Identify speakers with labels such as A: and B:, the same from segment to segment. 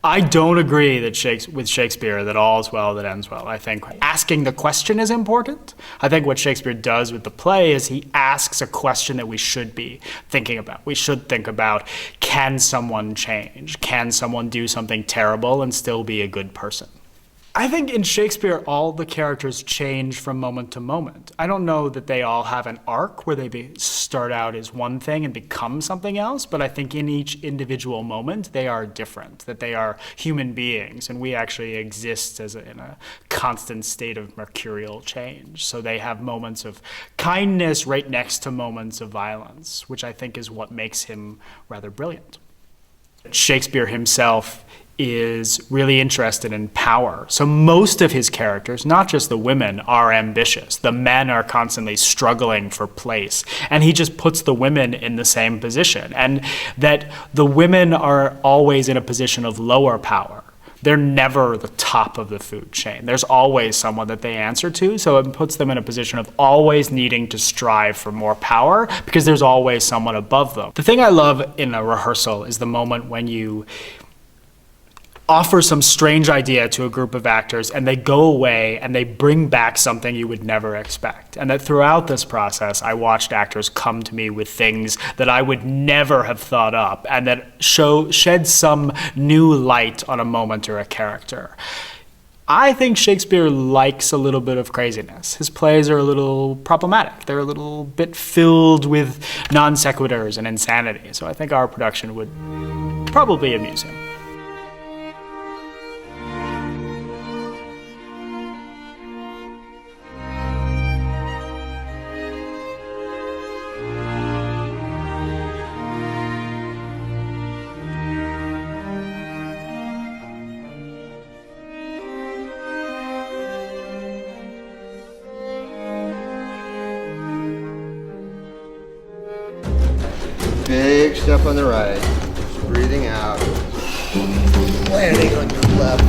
A: I don't agree that with Shakespeare that all's well that ends well. I think asking the question is important. I think what Shakespeare does with the play is he asks a question that we should be thinking about. We should think about, can someone change? Can someone do something terrible and still be a good person? I think in Shakespeare, all the characters change from moment to moment. I don't know that they all have an arc where they start out as one thing and become something else, but I think in each individual moment, they are different, that they are human beings, and we actually exist in a constant state of mercurial change. So they have moments of kindness right next to moments of violence, which I think is what makes him rather brilliant. Shakespeare himself is really interested in power. So most of his characters, not just the women, are ambitious. The men are constantly struggling for place. And he just puts the women in the same position. And that the women are always in a position of lower power. They're never the top of the food chain. There's always someone that they answer to, so it puts them in a position of always needing to strive for more power because there's always someone above them. The thing I love in a rehearsal is the moment when you offer some strange idea to a group of actors and they go away and they bring back something you would never expect. And that throughout this process, I watched actors come to me with things that I would never have thought up and that shed some new light on a moment or a character. I think Shakespeare likes a little bit of craziness. His plays are a little problematic. They're a little bit filled with non sequiturs and insanity. So I think our production would probably amuse him.
B: Big step on the right, just breathing out, landing on your left.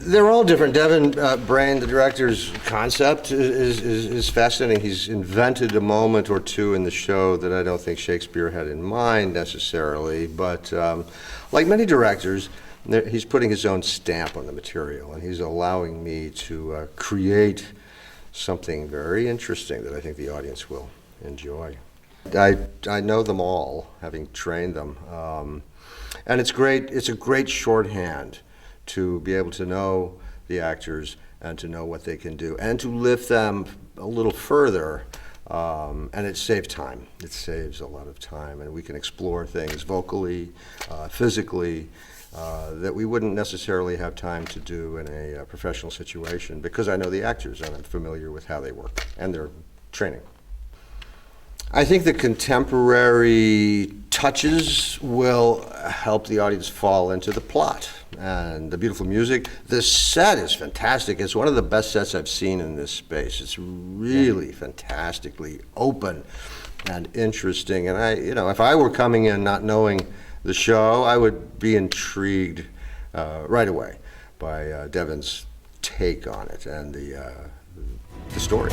B: They're all different. Devin Brain, the director's concept is fascinating. He's invented a moment or two in the show that I don't think Shakespeare had in mind necessarily, but like many directors, he's putting his own stamp on the material, and he's allowing me to create something very interesting that I think the audience will enjoy. I know them all, having trained them, and it's great. It's a great shorthand to be able to know the actors and to know what they can do, and to lift them a little further. And it saves time. It saves a lot of time, and we can explore things vocally, physically, that we wouldn't necessarily have time to do in a professional situation because I know the actors and I'm familiar with how they work and their training. I think the contemporary touches will help the audience fall into the plot and the beautiful music. The set is fantastic. It's one of the best sets I've seen in this space. It's really fantastically open and interesting. And if I were coming in not knowing the show, I would be intrigued right away by Devin's take on it and the story.